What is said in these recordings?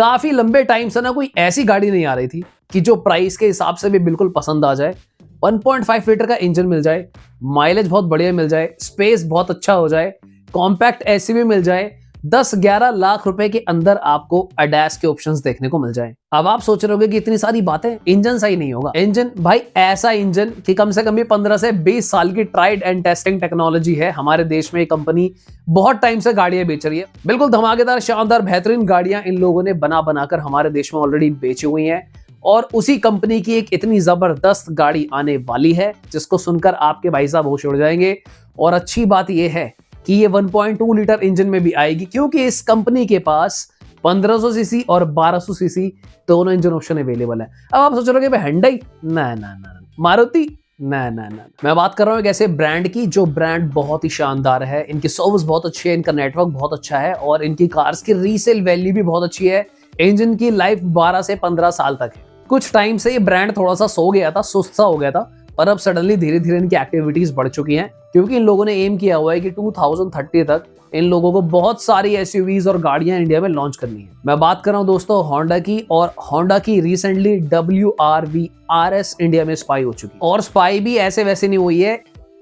काफी लंबे टाइम से ना कोई ऐसी गाड़ी नहीं आ रही थी कि जो प्राइस के हिसाब से भी बिल्कुल पसंद आ जाए। 1.5 लीटर का इंजन मिल जाए, माइलेज बहुत बढ़िया मिल जाए, स्पेस बहुत अच्छा हो जाए, कॉम्पैक्ट एसयूवी मिल जाए, 10-11 लाख रुपए के अंदर आपको अडैस के ऑप्शंस देखने को मिल जाए। अब आप सोच रहे होगे कि इतनी सारी बातें, इंजन सही नहीं होगा। इंजन भाई ऐसा इंजन कि कम से कम भी 15 से 20 साल की ट्राइड एंड टेस्टिंग टेक्नोलॉजी है। हमारे देश में एक कंपनी बहुत टाइम से गाड़ियां बेच रही है, बिल्कुल धमाकेदार, शानदार, बेहतरीन गाड़ियां इन लोगों ने बना बनाकर हमारे देश में ऑलरेडी बेची हुई हैं। और उसी कंपनी की एक इतनी जबरदस्त गाड़ी आने वाली है जिसको सुनकर आपके भाई साहब होश उड़ जाएंगे। और अच्छी बात यह है कि ये 1.2 लीटर इंजन में भी आएगी, क्योंकि इस कंपनी के पास 1500 सीसी और 1200 सीसी दोनों इंजन ऑप्शन अवेलेबल है। अब आप सोच रहे हो कि हुंडई, ना, मारुति, ना, मैं बात कर रहा हूँ एक ऐसे ब्रांड की जो ब्रांड बहुत ही शानदार है, इनकी सर्विस बहुत अच्छी है, इनका नेटवर्क बहुत अच्छा है और इनकी कार्स की रीसेल वैल्यू भी बहुत अच्छी है। इंजन की लाइफ 12 से 15 साल तक है। कुछ टाइम से ये ब्रांड थोड़ा सा सो गया था, सुस्त सा हो गया था, पर अब सडनली धीरे धीरे इनकी एक्टिविटीज बढ़ चुकी हैं, क्योंकि इन लोगों ने एम किया हुआ है कि 2030 तक इन लोगों को बहुत सारी एसयूवीज और गाड़ियां इंडिया में लॉन्च करनी है। मैं बात कर रहा हूं दोस्तों होंडा की, और होंडा की रिसेंटली WRV RS इंडिया में स्पाई हो चुकी है। और स्पाई भी ऐसे वैसे नहीं हुई है,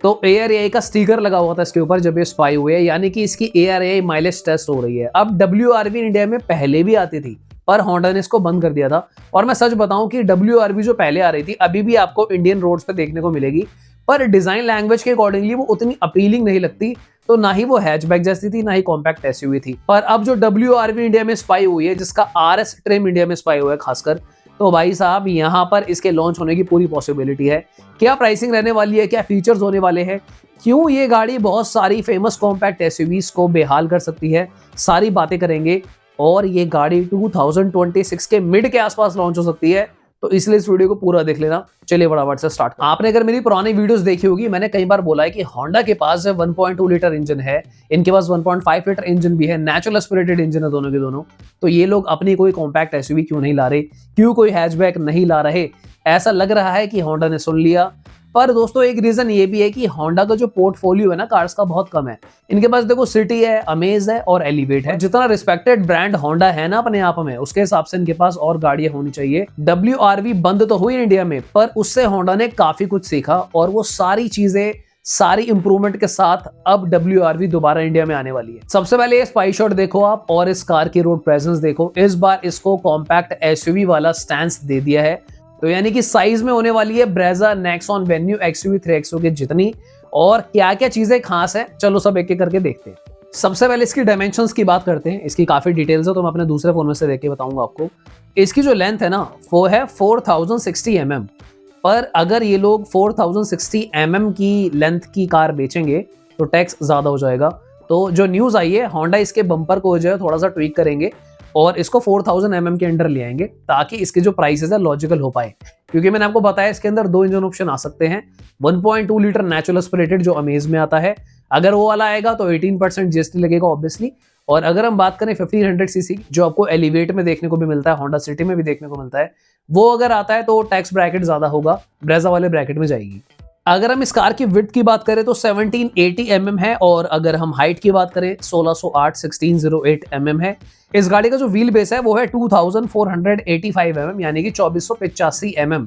तो ARAI का स्टिकर लगा हुआ था इसके ऊपर जब ये स्पाई हुई है, यानी कि इसकी ARAI माइलेज टेस्ट हो रही है। अब WRV इंडिया में पहले भी आती थी, पर होंडा ने इसको बंद कर दिया था। और मैं सच बताऊं कि WRV जो पहले आ रही थी अभी भी आपको इंडियन रोड्स पे देखने को मिलेगी, पर डिजाइन लैंग्वेज के अकॉर्डिंगली वो उतनी अपीलिंग नहीं लगती। तो ना ही वो हैचबैक जैसी थी, ना ही कॉम्पैक्ट एसयूवी थी। पर अब जो WRV इंडिया में स्पाई हुई है, जिसका RS ट्रिम इंडिया में स्पाई हुआ है खासकर, तो भाई साहब यहाँ पर इसके लॉन्च होने की पूरी पॉसिबिलिटी है। क्या प्राइसिंग रहने वाली है, क्या फीचर्स होने वाले हैं, क्यों ये गाड़ी बहुत सारी फेमस कॉम्पैक्ट एसयूवीज को बेहाल कर सकती है, सारी बातें करेंगे। और ये गाड़ी 2026 के मिड के आसपास लॉन्च हो सकती है, तो इसलिए इस वीडियो को पूरा देख लेना। चलिए फटाफट से स्टार्ट। आपने अगर मेरी पुरानी वीडियोस देखी होगी, मैंने कई बार बोला है कि होंडा के पास 1.2 लीटर इंजन है, इनके पास 1.5 लीटर इंजन भी है, नेचुरल एस्पिरेटेड इंजन है दोनों के दोनों। तो ये लोग अपनी कोई कॉम्पैक्ट एसयूवी क्यों नहीं ला रहे, क्यों कोई हैचबैक नहीं ला रहे? ऐसा लग रहा है कि होंडा ने सुन लिया। पर दोस्तों एक रीजन ये भी है कि होंडा का जो पोर्टफोलियो है ना कार्स का, बहुत कम है। इनके पास देखो सिटी है, अमेज है और एलिवेट है। जितना रिस्पेक्टेड ब्रांड होंडा है ना अपने आप में, उसके हिसाब से इनके पास और गाड़ियां होनी चाहिए। WRV बंद तो हुई इंडिया में, पर उससे होंडा ने काफी कुछ सीखा और वो सारी चीजें, सारी इंप्रूवमेंट के साथ अब WRV दोबारा इंडिया में आने वाली है। सबसे पहले ये स्पाई शॉट देखो आप, और इस कार की रोड प्रेजेंस देखो। इस बार इसको कॉम्पैक्ट एसयूवी वाला स्टैंस दे दिया है, तो यानी कि साइज में होने वाली है Brezza, Nexon, venue, XUV 3XO के जितनी। और क्या क्या चीजें खास है, चलो सब एक एक करके देखते हैं। सबसे पहले इसकी डायमेंशंस की बात करते हैं। इसकी काफी डिटेल्स है, तो मैं अपने दूसरे फोन में से देख के बताऊंगा आपको। इसकी जो लेंथ है ना, वो है 4060 mm। पर अगर ये लोग 4060 mm की लेंथ की कार बेचेंगे तो टैक्स ज्यादा हो जाएगा। तो जो न्यूज आई है, होंडा इसके बम्पर को जो है थोड़ा सा ट्वीक करेंगे और इसको 4000 mm के अंडर ले आएंगे, ताकि इसके जो प्राइसेस है लॉजिकल हो पाए। क्योंकि मैंने आपको बताया इसके अंदर 2 इंजन ऑप्शन आ सकते हैं। 1.2 लीटर नेचुरल एस्पिरेटेड जो अमेज में आता है, अगर वो वाला आएगा तो 18% GST लगेगा ऑब्वियसली। और अगर हम बात करें 1500 सीसी जो आपको एलिवेट में देखने को भी मिलता है, होंडा सिटी में भी देखने को मिलता है, वो अगर आता है तो टैक्स ब्रैकेट ज्यादा होगा, ब्रेजा वाले ब्रैकेट में जाएगी। अगर हम इस कार की विड्थ की बात करें तो 1780 mm है, और अगर हम हाइट की बात करें 1608 mm है। इस गाड़ी का जो व्हील बेस है वो है 2485 mm, यानी कि 2485 mm।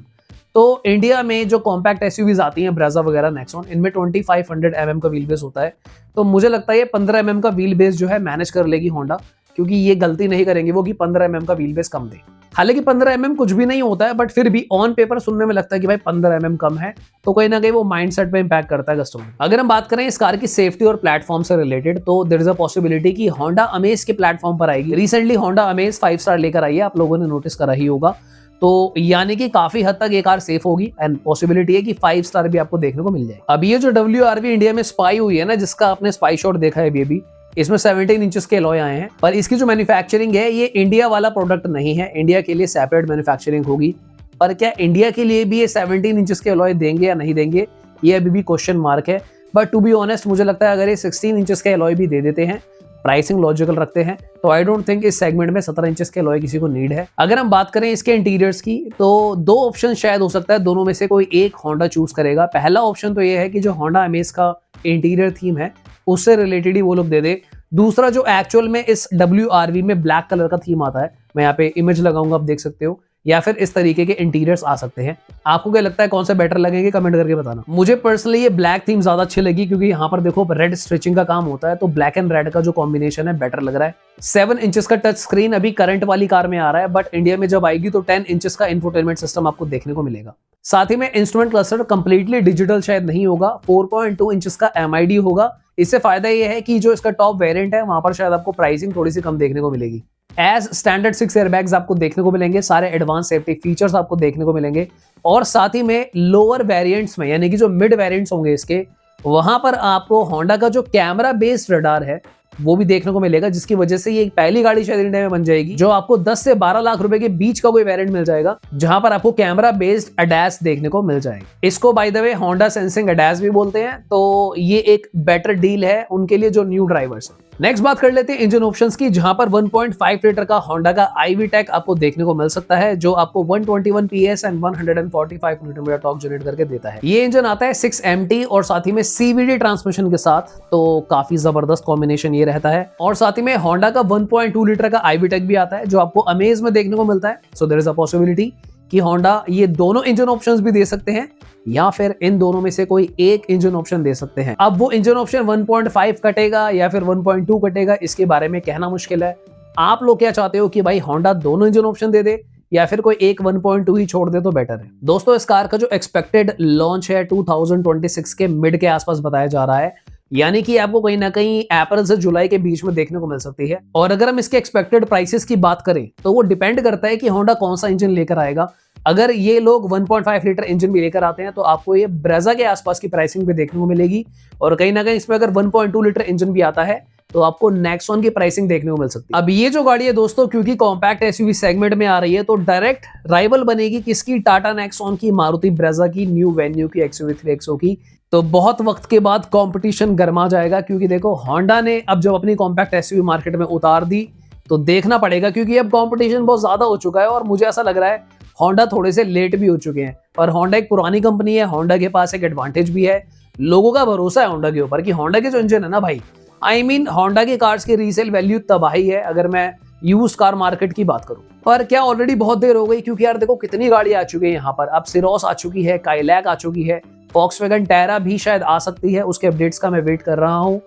तो इंडिया में जो कॉम्पैक्ट एसयूवीज आती हैं, ब्रेजा वगैरह, नेक्सॉन, इनमें 2500 mm का व्हील बेस होता है। तो मुझे लगता है ये 15 mm का व्हील बेस जो है मैनेज कर लेगी होंडा, क्योंकि ये गलती नहीं करेंगे वो कि 15 mm का व्हील बेस कम दे। हालांकि 15 mm कुछ भी नहीं होता है, बट फिर भी ऑन पेपर सुनने में लगता है कि भाई 15 mm कम है, तो कहीं ना कहीं वो माइंडसेट पे इंपैक्ट करता है कस्टमर। अगर हम बात करें इस कार की सेफ्टी और प्लेटफॉर्म से रिलेटेड, तो देयर इज अ पॉसिबिलिटी कि होंडा अमेज के प्लेटफॉर्म पर आएगी। रिसेंटली होंडा अमेज 5 स्टार लेकर आई है, आप लोगों ने नोटिस करा ही होगा। तो यानी कि काफी हद तक ये कार सेफ होगी, एंड पॉसिबिलिटी है कि 5 स्टार भी आपको देखने को मिल जाए। अब ये जो WRV इंडिया में स्पाई हुई है ना, जिसका आपने स्पाई शॉट देखा है बेबी, इसमें 17 इंचेस के अलॉय आए हैं। पर इसकी जो मैन्युफैक्चरिंग है, ये इंडिया वाला प्रोडक्ट नहीं है, इंडिया के लिए सेपरेट मैन्युफैक्चरिंग होगी। पर क्या इंडिया के लिए भी ये 17 इंचेस के अलॉय देंगे या नहीं देंगे, ये अभी भी क्वेश्चन मार्क है। बट टू बी ऑनेस्ट मुझे लगता है अगर ये 16 इंचेस के अलॉय भी दे देते हैं, प्राइसिंग लॉजिकल रखते हैं, तो आई डोंट थिंक इस सेगमेंट में 17 इंचेस के अलॉय किसी को नीड है। अगर हम बात करें इसके इंटीरियर्स की, तो 2 ऑप्शन शायद हो सकता है, दोनों में से कोई एक होंडा चूज करेगा। पहला ऑप्शन तो ये है कि जो होंडा अमेज का इंटीरियर थीम है उससे रिलेटेड ही वो लोग दे दे। दूसरा जो एक्चुअल में इस WRV में ब्लैक कलर का थीम आता है, मैं यहाँ पे इमेज लगाऊंगा, आप देख सकते हो, या फिर इस तरीके के इंटीरियर्स आ सकते हैं। आपको क्या लगता है कौन सा बेटर लगेंगे, कमेंट करके बताना। मुझे पर्सनली ये ब्लैक थीम ज्यादा अच्छी लगी क्योंकि यहाँ पर देखो रेड स्टिचिंग का काम होता है, तो ब्लैक एंड रेड का जो कॉम्बिनेशन है बेटर लग रहा है। 7 इंचेस का टच स्क्रीन अभी करंट वाली कार में आ रहा है, बट इंडिया में जब आएगी तो 10 इंचेस का इंफोटेनमेंट सिस्टम आपको देखने को मिलेगा। साथ ही में इंस्ट्रूमेंट क्लस्टर कंप्लीटली डिजिटल शायद नहीं होगा, 4.2 इंचेस का MID होगा। इससे फायदा ये है कि जो इसका टॉप वेरिएंट है वहां पर शायद आपको प्राइसिंग थोड़ी सी कम देखने को मिलेगी। एज स्टैंडर्ड 6 एयरबैग्स आपको देखने को मिलेंगे, सारे एडवांस सेफ्टी फीचर्स आपको देखने को मिलेंगे, और साथ ही में लोअर वेरिएंट्स में यानी कि जो मिड वेरिएंट्स होंगे इसके, वहां पर आपको होंडा का जो कैमरा बेस्ड रडार है वो भी देखने को मिलेगा, जिसकी वजह से ये पहली गाड़ी शायद इंडिया में बन जाएगी जो आपको 10 से 12 लाख रुपए के बीच का कोई वेरिएंट मिल जाएगा, जहां पर आपको कैमरा बेस्ड ADAS देखने को मिल जाएगा। इसको by the way Honda sensing ADAS भी बोलते हैं, तो ये एक बेटर डील है उनके लिए जो न्यू ड्राइवर्स हैं। नेक्स्ट बात कर लेते हैं इंजन ऑप्शंस की, जहां पर 1.5 लीटर का होंडा का iVTEC आपको देखने को मिल सकता है, जो आपको 121 PS and 145 Newton torque generate करके देता है। ये इंजन आता है 6MT और साथ ही में CVT ट्रांसमिशन के साथ, तो काफी जबरदस्त कॉम्बिनेशन ये रहता है। और साथ ही में होंडा का 1.2 लीटर का iVTEC भी आता है, जो आपको अमेज में देखने को मिलता है। So there is a possibility कि होंडा ये दोनों इंजन ऑप्शंस भी दे सकते हैं, या फिर इन दोनों में से कोई एक इंजन ऑप्शन दे सकते हैं। अब वो इंजन ऑप्शन 1.5 कटेगा या फिर 1.2 कटेगा, इसके बारे में कहना मुश्किल है। आप लोग क्या चाहते हो कि भाई होंडा दोनों इंजन ऑप्शन दे दे या फिर कोई एक 1.2 ही छोड़ दे तो बेटर है। दोस्तों इस कार का जो एक्सपेक्टेड लॉन्च है 2026 के मिड के आसपास बताया जा रहा है, यानी कि आपको कहीं ना कहीं अप्रैल से जुलाई के बीच में देखने को मिल सकती है। और अगर हम इसके एक्सपेक्टेड प्राइसेस की बात करें तो वो डिपेंड करता है कि होंडा कौन सा इंजन लेकर आएगा। अगर ये लोग 1.5 लीटर इंजन भी लेकर आते हैं तो आपको ये ब्रेजा के आसपास की प्राइसिंग भी देखने को मिलेगी, और कहीं ना कहीं इसमें अगर 1.2 लीटर इंजन भी आता है तो आपको नेक्सॉन की प्राइसिंग देखने को मिल सकती है। अब ये जो गाड़ी है दोस्तों, क्योंकि कॉम्पैक्ट SUV सेगमेंट में आ रही है, तो डायरेक्ट राइवल बनेगी किसकी, टाटा नेक्सॉन की, मारुति ब्रेजा की, न्यू वेन्यू की, XUV3XO की। तो बहुत वक्त के बाद कंपटीशन गर्मा जाएगा, क्योंकि देखो होंडा ने अब जब अपनी कॉम्पैक्ट SUV मार्केट में उतार दी तो देखना पड़ेगा, क्योंकि अब कंपटीशन बहुत ज्यादा हो चुका है। और मुझे ऐसा लग रहा है होंडा थोड़े से लेट भी हो चुके हैं, और होंडा एक पुरानी कंपनी है, होंडा के पास एक एडवांटेज भी है, लोगों का भरोसा है होंडा के ऊपर कि होंडा के जो इंजन है ना भाई, होंडा की कार्स की रीसेल वैल्यू तबाही है अगर मैं यूज कार मार्केट की बात करूं। पर क्या ऑलरेडी बहुत देर हो गई, क्योंकि यार देखो कितनी गाड़ी आ चुकी है यहाँ पर। अब सिरोस आ चुकी है, काइलैक आ चुकी है, वॉक्सवैगन टैरा भी शायद आ सकती है, उसके अपडेट्स का मैं वेट कर रहा हूँ,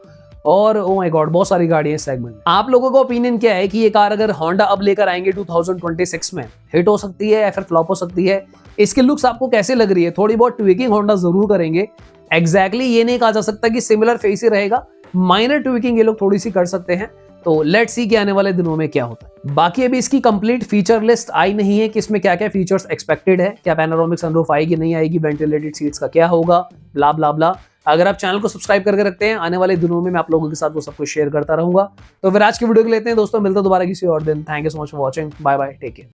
और ओ माय गॉड बहुत सारी गाड़ी है इस सेगमेंट में। आप लोगों का ओपिनियन क्या है कि ये कार अगर होंडा अब लेकर आएंगे 2026 में, हिट हो सकती है या फिर फ्लॉप हो सकती है? इसकी लुक्स आपको कैसे लग रही है? थोड़ी बहुत ट्विकिंग होंडा जरूर करेंगे, एग्जैक्टली ये नहीं कहा जा सकता कि सिमिलर फेस ही रहेगा, माइनर ट्विकिंग ये लोग थोड़ी सी कर सकते हैं। तो लेट्स सी कि आने वाले दिनों में क्या होता है। बाकी अभी इसकी कंप्लीट फीचर लिस्ट आई नहीं है कि इसमें क्या क्या फीचर्स एक्सपेक्टेड है, क्या पैनोरामिक सनरूफ आएगी नहीं आएगी, वेंटिलेटेड सीट्स का क्या होगा, ब्ला ब्ला ब्ला। अगर आप चैनल को सब्सक्राइब करके रखते हैं, आने वाले दिनों में मैं आप लोगों के साथ वो सब कुछ शेयर करता रहूंगा। तो फिर आज की वीडियो को लेते हैं दोस्तों, मिलते हैं दोबारा किसी और दिन। Thank you so much for watching, bye bye, take care.